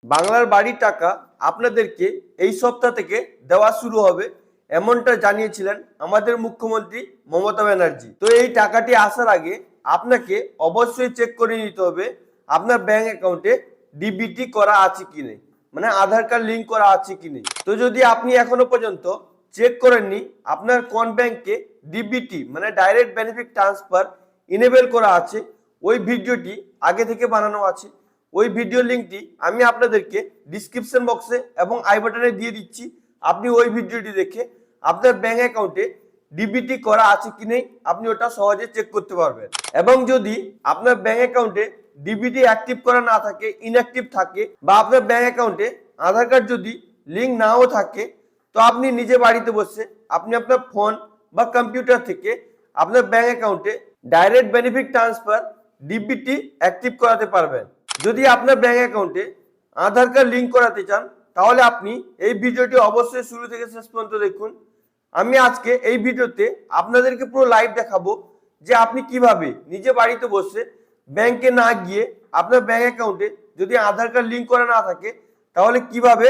বাংলার বাড়ির টাকা আপনাদেরকে এই সপ্তাহ থেকে দেওয়া শুরু হবে, এমনটা জানিয়েছিলেন আমাদের মুখ্যমন্ত্রী মমতা ব্যানার্জি। তো এই টাকাটি আসার আগে আপনাকে অবশ্যই চেক করে নিতে হবে আপনার ব্যাংক অ্যাকাউন্টে ডিবিটি করা আছে কি নেই, মানে আধার কার্ড লিঙ্ক করা আছে কি নেই। তো যদি আপনি এখনো পর্যন্ত চেক করেননি আপনার কোন ব্যাংকে ডিবিটি মানে ডাইরেক্ট বেনিফিট ট্রান্সফার ইনেবল করা আছে, ওই ভিডিওটি আগে থেকে বানানো আছে। ওই ভিডিও লিঙ্কটি আমি আপনাদেরকে ডিসক্রিপশন বক্সে এবং আই বাটনে দিয়ে দিচ্ছি। আপনি ওই ভিডিওটি দেখে আপনার ব্যাংক অ্যাকাউন্টে ডিবিটি করা আছে কি নেই আপনি ওটা সহজে চেক করতে পারবেন। এবং যদি আপনার ব্যাংক অ্যাকাউন্টে ডিবিটি অ্যাক্টিভ করা না থাকে, ইনঅ্যাক্টিভ থাকে, বা আপনার ব্যাংক অ্যাকাউন্টে আধার কার্ড যদি লিঙ্ক নাও থাকে, তো আপনি নিজে বাড়িতে বসে আপনি আপনার ফোন বা কম্পিউটার থেকে আপনার ব্যাংক অ্যাকাউন্টে direct benefit transfer DBT active করাতে পারবেন। যদি আপনার ব্যাংক অ্যাকাউন্টে আধার কার্ড লিঙ্ক করাতে চান তাহলে আপনি এই ভিডিওটি অবশ্যই শুরু থেকে শেষ পর্যন্ত দেখুন। আমি আজকে এই ভিডিওতে আপনাদেরকে পুরো লাইভ দেখাবো যে আপনি কিভাবে নিজে বাড়িতে বসে ব্যাংকে না গিয়ে আপনার ব্যাংক অ্যাকাউন্টে যদি আধার কার্ড লিঙ্ক করা না থাকে তাহলে কিভাবে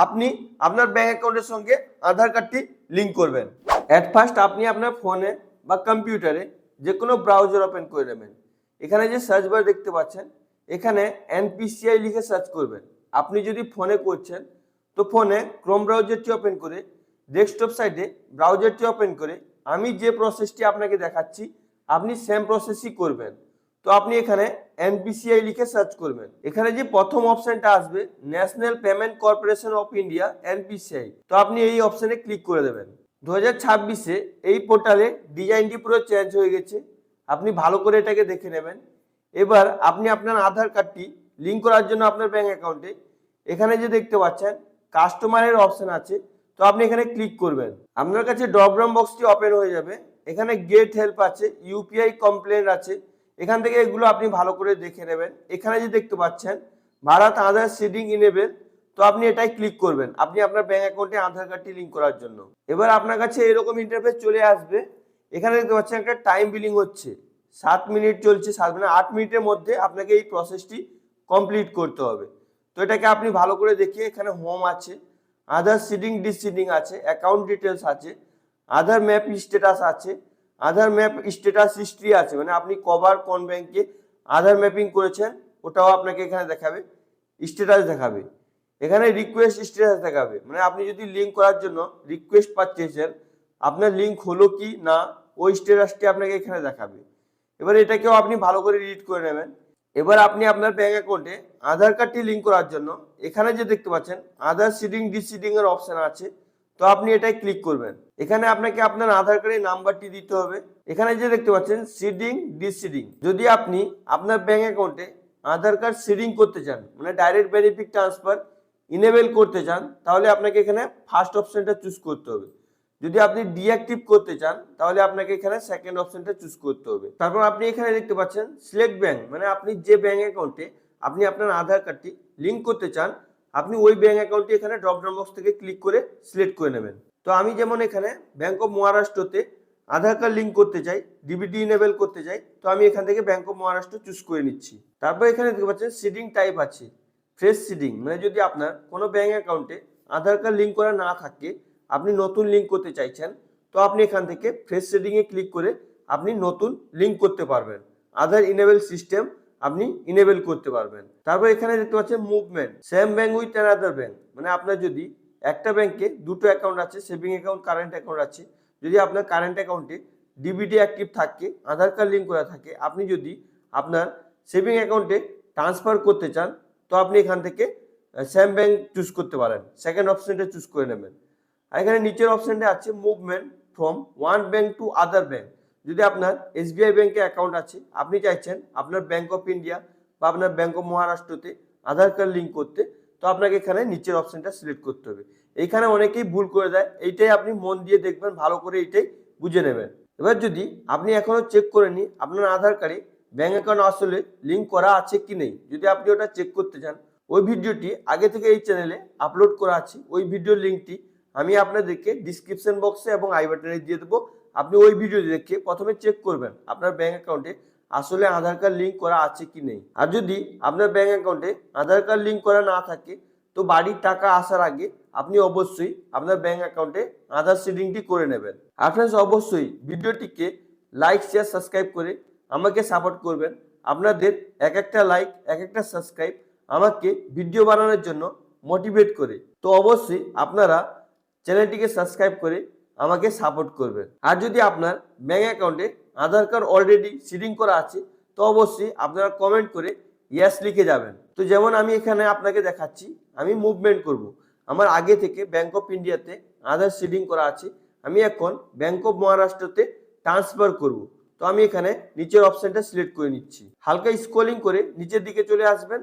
আপনি আপনার ব্যাংক অ্যাকাউন্টের সঙ্গে আধার কার্ডটি লিঙ্ক করবেন। অ্যাট ফার্স্ট আপনি আপনার ফোনে বা কম্পিউটারে যে কোনো ব্রাউজার ওপেন করে নেবেন। এখানে যে সার্চ বার দেখতে পাচ্ছেন, এখানে এনপিসিআই লিখে সার্চ করবেন। আপনি যদি ফোনে করছেন তো ফোনে ক্রোম ব্রাউজারটি ওপেন করে ডেস্কটপ সাইডে ব্রাউজারটি ওপেন করে আমি যে প্রসেসটি আপনাকে দেখাচ্ছি আপনি সেম প্রসেসই করবেন। তো আপনি এখানে এনপিসিআই লিখে সার্চ করবেন। এখানে যে প্রথম অপশনটা আসবে national payment corporation of India NPCI, তো আপনি এই অপশনে ক্লিক করে দেবেন। 2026-এ এই পোর্টালে ডিজাইনটি পুরো চেঞ্জ হয়ে গেছে, আপনি ভালো করে এটাকে দেখে নেবেন। এবার আপনি আপনার আধার কার্ডটি লিঙ্ক করার জন্য আপনার ব্যাংক অ্যাকাউন্টে এখানে যে দেখতে পাচ্ছেন কাস্টমারের অপশন আছে, তো আপনি এখানে ক্লিক করবেন। আপনার কাছে ড্রপ ডাউন বক্সটি ওপেন হয়ে যাবে। এখানে গেট হেল্প আছে, ইউপিআই কমপ্লেন আছে, এখান থেকে এগুলো আপনি ভালো করে দেখে নেবেন। এখানে যে দেখতে পাচ্ছেন ভারত আধার সিডিং ইনেবল, তো আপনি এটাই ক্লিক করবেন আপনি আপনার ব্যাংক অ্যাকাউন্টে আধার কার্ডটি লিঙ্ক করার জন্য। এবার আপনার কাছে এরকম ইন্টারফেস চলে আসবে। এখানে দেখতে পাচ্ছেন একটা টাইম বিলিং হচ্ছে, 7 মিনিট চলছে, 8 মিনিটের মধ্যে আপনাকে এই প্রসেসটি কমপ্লিট করতে হবে। তো এটাকে আপনি ভালো করে দেখে এখানে হোম আছে, আধার সিডিং ডিসিডিং আছে, অ্যাকাউন্ট ডিটেলস আছে, আধার ম্যাপ স্ট্যাটাস আছে, আধার ম্যাপ স্ট্যাটাস হিস্ট্রি আছে, মানে আপনি কবার কোন ব্যাংকে আধার ম্যাপিং করেছেন ওটাও আপনাকে এখানে দেখাবে, স্ট্যাটাস দেখাবে। এখানে রিকোয়েস্ট স্ট্যাটাস দেখাবে, মানে আপনি যদি লিঙ্ক করার জন্য রিকোয়েস্ট পাঠিয়েছেন আপনার লিঙ্ক হলো কি না ওই স্ট্যাটাসটি আপনাকে এখানে দেখাবে। এবার এটাকেও আপনি ভালো করে রিড করে নেবেন। এবার আপনি আপনার ব্যাংক অ্যাকাউন্টে আধার কার্ডটি লিঙ্ক করার জন্য এখানে যে দেখতে পাচ্ছেন আধার সিডিং ডিসিডিং এর অপশন আছে, তো আপনি এটাই ক্লিক করবেন। এখানে আপনাকে আপনার আধার কার্ডের নাম্বারটি দিতে হবে। এখানে যে দেখতে পাচ্ছেন সিডিং ডিসিডিং, যদি আপনি আপনার ব্যাংক অ্যাকাউন্টে আধার কার্ড সিডিং করতে চান মানে ডাইরেক্ট বেনিফিট ট্রান্সফার ইনেবল করতে চান তাহলে আপনাকে এখানে ফার্স্ট অপশনটা চুজ করতে হবে। যদি আপনি ডিঅ্যাক্টিভ করতে চান তাহলে আপনাকে এখানে সেকেন্ড অপশনটা চুজ করতে হবে। তারপর আপনি এখানে দেখতে পাচ্ছেন সিলেক্ট ব্যাংক, মানে আপনি যে ব্যাংক অ্যাকাউন্টে আপনি আপনার আধার কার্ডটি লিঙ্ক করতে চান আপনি ওই ব্যাংক অ্যাকাউন্টটি এখানে ড্রপ ডাউন বক্স থেকে ক্লিক করে সিলেক্ট করে নেবেন। তো আমি যেমন এখানে ব্যাংক অফ মহারাষ্ট্রতে আধার কার্ড লিঙ্ক করতে চাই, ডিবিটি ইনেবল করতে চাই, তো আমি এখান থেকে ব্যাংক অফ মহারাষ্ট্র চুজ করে নিচ্ছি। তারপর এখানে দেখতে পাচ্ছেন সিডিং টাইপ আছে ফ্রেশ সিডিং, মানে যদি আপনার কোনো ব্যাংক অ্যাকাউন্টে আধার কার্ড লিঙ্ক করা না থাকে আপনি নতুন লিঙ্ক করতে চাইছেন, তো আপনি এখান থেকে ফ্রেশ সিডিং এ ক্লিক করে আপনি নতুন লিঙ্ক করতে পারবেন, আধার ইনেবল সিস্টেম আপনি ইনেবল করতে পারবেন। তারপর এখানে দেখতে পাচ্ছেন movement same bank with another bank, মানে আপনার যদি একটা ব্যাংকে দুটো অ্যাকাউন্ট আছে, সেভিং অ্যাকাউন্ট কারেন্ট অ্যাকাউন্ট আছে, যদি আপনার কারেন্ট অ্যাকাউন্টে ডিবিটি অ্যাক্টিভ থাকে আধার কার্ড লিঙ্ক করা থাকে, আপনি যদি আপনার সেভিং অ্যাকাউন্টে ট্রান্সফার করতে চান তো আপনি এখান থেকে সেম ব্যাংক চুজ করতে পারেন, সেকেন্ড অপশনটা চুজ করে নেবেন। আর এখানে নিচের অপশনটা আছে movement from one bank to other bank, যদি আপনার এসবিআই ব্যাংকে অ্যাকাউন্ট আছে আপনি চাইছেন আপনার ব্যাংক অফ ইন্ডিয়া বা আপনার ব্যাংক অফ মহারাষ্ট্রতে আধার কার্ড লিঙ্ক করতে, তো আপনাকে এখানে নিচের অপশনটা সিলেক্ট করতে হবে। এইখানে অনেকেই ভুল করে দেয়, এইটাই আপনি মন দিয়ে দেখবেন, ভালো করে এইটাই বুঝে নেবেন। এবার যদি আপনি এখনো চেক করেননি আপনার আধার কার্ডে ব্যাংক অ্যাকাউন্ট আসলে লিঙ্ক করা আছে কি নেই, যদি আপনি ওটা চেক করতে চান ওই ভিডিওটি আগে থেকে এই চ্যানেলে আপলোড করা আছে, ওই ভিডিওর লিঙ্কটি আমি আপনাদেরকে ডিসক্রিপশন বক্সে এবং আই বাটনে দিয়ে দেবো। আপনি ওই ভিডিও দেখে প্রথমে চেক করবেন আপনার ব্যাংক অ্যাকাউন্টে আসলে আধার কার্ড লিঙ্ক করা আছে কি নেই। আর যদি আপনার ব্যাংক অ্যাকাউন্টে আধার কার্ড লিঙ্ক করা না থাকে তো বাড়ির টাকা আসার আগে আপনি অবশ্যই আপনার ব্যাংক অ্যাকাউন্টে আধার সিডিংটি করে নেবেন। আর ফ্রেন্ডস, অবশ্যই ভিডিওটিকে লাইক শেয়ার সাবস্ক্রাইব করে আমাকে সাপোর্ট করবেন। আপনাদের এক একটা লাইক এক একটা সাবস্ক্রাইব আমাকে ভিডিও বানানোর জন্য মোটিভেট করে। তো অবশ্যই আপনারা চ্যানেলটিকে সাবস্ক্রাইব করে আমাকে সাপোর্ট করবেন। আর যদি আপনার ব্যাংক অ্যাকাউন্টে আধার কার্ড অলরেডি সিডিং করা আছে তো অবশ্যই আপনারা কমেন্ট করে ইয়েস লিখে যাবেন। তো যেমন আমি এখানে আপনাকে দেখাচ্ছি, আমি মুভমেন্ট করব। আমার আগে থেকে ব্যাংক অফ ইন্ডিয়াতে আধার সিডিং করা আছে, আমি এখন ব্যাংক অফ মহারাষ্ট্রতে ট্রান্সফার করব। তো আমি এখানে নিচের অপশনটা সিলেক্ট করে নিচ্ছি। হালকা স্ক্রলিং করে নিচের দিকে চলে আসবেন।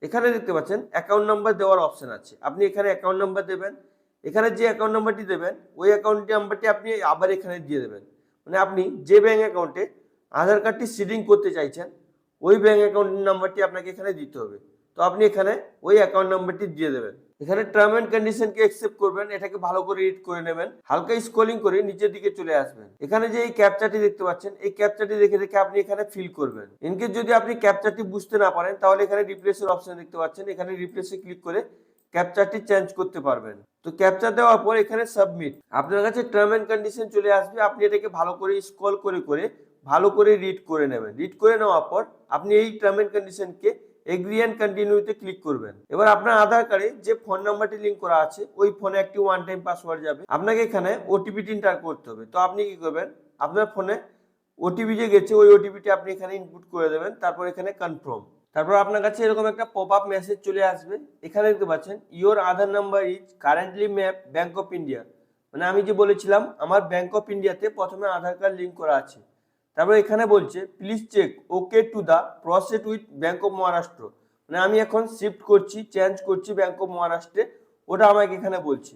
এখানে দেখতে পাচ্ছেন অ্যাকাউন্ট নাম্বার দেওয়ার অপশন আছে, আপনি এখানে অ্যাকাউন্ট নাম্বার দেবেন। এখানে যে অ্যাকাউন্ট নাম্বারটি দেবেন ওই অ্যাকাউন্ট নাম্বারটি আপনি আবার এখানে দিয়ে দেবেন। মানে আপনি যে ব্যাংক অ্যাকাউন্টে আধার কার্ডটি সিডিং করতে চাইছেন ওই ব্যাংক অ্যাকাউন্ট নাম্বারটি আপনাকে এখানে দিতে হবে। তো আপনি এখানে ওই অ্যাকাউন্ট নাম্বারটি দিয়ে দেবেন। এখানে টার্ম এন্ড কন্ডিশনকে অ্যাকসেপ্ট করবেন, এটাকে ভালো করে রিড করে নেবেন। হালকা স্ক্রলিং করে নিচের দিকে চলে আসবেন। এখানে যে এই ক্যাপচাটি দেখতে পাচ্ছেন এই ক্যাপচাটি দেখে দেখে আপনি এখানে ফিল করবেন। ইনকেস যদি আপনি ক্যাপচাটি বুঝতে না পারেন তাহলে এখানে রিপ্লেসের অপশন দেখতে পাচ্ছেন, এখানে রিপ্লেসে ক্লিক করে ক্যাপচারটি চেঞ্জ করতে পারবেন। তো ক্যাপচার দেওয়ার পর এখানে সাবমিট, আপনার কাছে টার্ম এন্ড কন্ডিশন চলে আসবে। আপনি এটাকে ভালো করে স্ক্রল করে করে ভালো করে রিড করে নেবেন। রিড করে নেওয়ার পর আপনি এই টার্ম এন্ড কন্ডিশনকে এগ্রি এন্ড কন্টিনিউতে ক্লিক করবেন। এবার আপনার আধার কার্ডে যে ফোন নাম্বারটি লিংক করা আছে ওই ফোনে একটি ওয়ান টাইম পাসওয়ার্ড যাবে, আপনাকে এখানে ওটিপি এন্টার করতে হবে। তো আপনি কি করবেন, আপনার ফোনে ওটিপি যে গেছে ওই ওটিপিটি আপনি এখানে ইনপুট করে দেবেন, তারপর এখানে কনফার্ম। তারপর আপনার কাছে এরকম একটা পপ আপ মেসেজ চলে আসবে। এখানে দেখতে পাচ্ছেন your Aadhaar number is currently map bank of India. মানে আমি যে বলেছিলাম আমার ব্যাংক অফ ইন্ডিয়াতে প্রথমে আধার কার্ড লিঙ্ক করা আছে। তারপর এখানে বলছে please check okay to the process with Bank of Maharashtra. মানে আমি এখন শিফট করছি, চেঞ্জ করছি ব্যাংক অফ মহারাষ্ট্রে, ওটা আমাকে এখানে বলছি।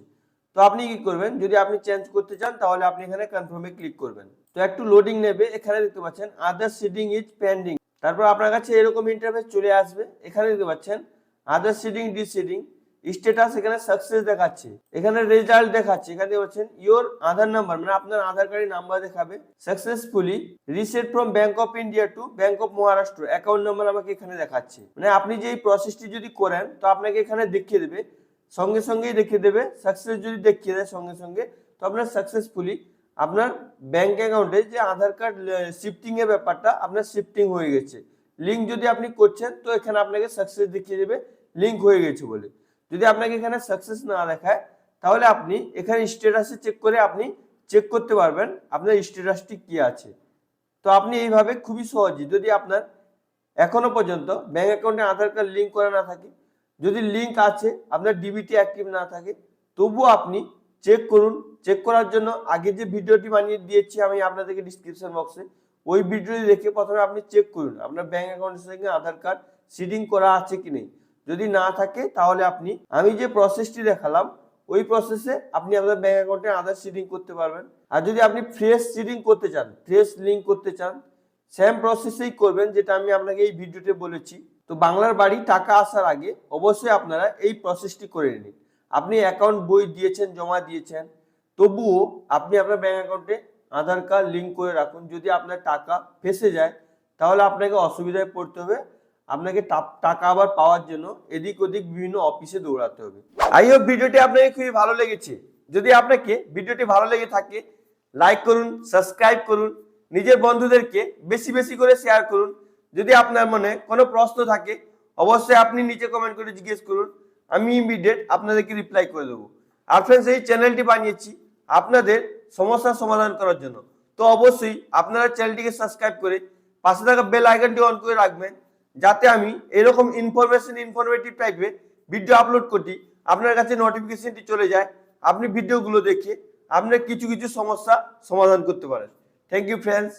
তো আপনি কি করবেন, যদি আপনি চেঞ্জ করতে চান তাহলে আপনি এখানে কনফার্মে ক্লিক করবেন। তো একটু লোডিং নেবে। এখানে দেখতে পাচ্ছেন আধার সিডিং ইজ পেন্ডিং। তারপর আপনার কাছে এরকম ইন্টারফেস চলে আসবে। এখানে দেখতে পাচ্ছেন আধার সিডিং ডিসিডিং স্ট্যাটাস, এখানে সাকসেস দেখাচ্ছে, এখানে রেজাল্ট দেখাচ্ছে। এখানে পাচ্ছেন ইওর আধার নাম্বার, মানে আপনার আধার কার্ডের নাম্বার দেখাবে successfully reset from bank of India to bank of Maharashtra account number আমাকে এখানে দেখাচ্ছে। মানে আপনি যে এই প্রসেসটি যদি করেন তো আপনাকে এখানে দেখিয়ে দেবে, সঙ্গে সঙ্গেই দেখিয়ে দেবে। সাকসেস যদি দেখিয়ে দেয় সঙ্গে সঙ্গে তো আপনার সাকসেসফুলি আপনার ব্যাংক অ্যাকাউন্টে যে আধার কার্ড শিফটিং এর ব্যাপারটা আপনার শিফটিং হয়ে গেছে। লিঙ্ক যদি আপনি করছেন তো এখানে আপনাকে সাকসেস দেখিয়ে দেবে লিঙ্ক হয়ে গেছে বলে। যদি আপনাকে এখানে সাকসেস না দেখায় তাহলে আপনি এখানে স্ট্যাটাসে চেক করে আপনি চেক করতে পারবেন আপনার স্ট্যাটাসটি কি আছে। তো আপনি এইভাবে খুবই সহজে, যদি আপনার এখনো পর্যন্ত ব্যাংক অ্যাকাউন্টে আধার কার্ড লিঙ্ক করা না থাকে, যদি লিঙ্ক আছে আপনার ডিবিটি অ্যাক্টিভ না থাকে, তবুও আপনি চেক করুন। চেক করার জন্য আগে যে ভিডিওটি বানিয়ে দিয়েছি আমি আপনাদেরকে ডিসক্রিপশন বক্সে, ওই ভিডিওটি দেখে প্রথমে আপনি চেক করুন আপনার ব্যাংক অ্যাকাউন্টের সঙ্গে আধার কার্ড সিডিং করা আছে কি নেই। যদি না থাকে তাহলে আপনি আমি যে প্রসেসটি দেখালাম ওই প্রসেসে আপনি আপনার ব্যাংক অ্যাকাউন্টে আধার সিডিং করতে পারবেন। আর যদি আপনি ফ্রেশ সিডিং করতে চান, ফ্রেশ লিঙ্ক করতে চান, সেম প্রসেসেই করবেন যেটা আমি আপনাকে এই ভিডিওতে বলেছি। তো বাংলার বাড়ি টাকা আসার আগে অবশ্যই আপনারা এই প্রসেসটি করে নিন। আপনি অ্যাকাউন্ট বই দিয়েছেন, জমা দিয়েছেন, তবুও আপনি আপনার ব্যাংক অ্যাকাউন্টে আধার কার্ড লিঙ্ক করে রাখুন। যদি আপনার টাকা ফেসে যায় তাহলে আপনাকে অসুবিধায় পড়তে হবে, আপনাকে টাকা আবার পাওয়ার জন্য এদিক ওদিক বিভিন্ন অফিসে দৌড়াতে হবে। আই হোপ ভিডিওটি আপনাকে খুবই ভালো লেগেছে। যদি আপনাকে ভিডিওটি ভালো লেগে থাকে লাইক করুন, সাবস্ক্রাইব করুন, নিজের বন্ধুদেরকে বেশি বেশি করে শেয়ার করুন। যদি আপনার মনে কোনো প্রশ্ন থাকে অবশ্যই আপনি নিচে কমেন্ট করে জিজ্ঞেস করুন, আমি ইমিডিয়েট আপনাদেরকে রিপ্লাই করে দেবো। আর ফ্রেন্ডস, এই চ্যানেলটি বানিয়েছি আপনাদের সমস্যার সমাধান করার জন্য। তো অবশ্যই আপনারা চ্যানেলটিকে সাবস্ক্রাইব করে পাশে থাকা বেল আইকনটি অন করে রাখবেন, যাতে আমি এরকম ইনফরমেটিভ টাইপের ভিডিও আপলোড করি আপনার কাছে নোটিফিকেশনটি চলে যায়, আপনি ভিডিওগুলো দেখে আপনার কিছু কিছু সমস্যা সমাধান করতে পারেন। Thank you friends.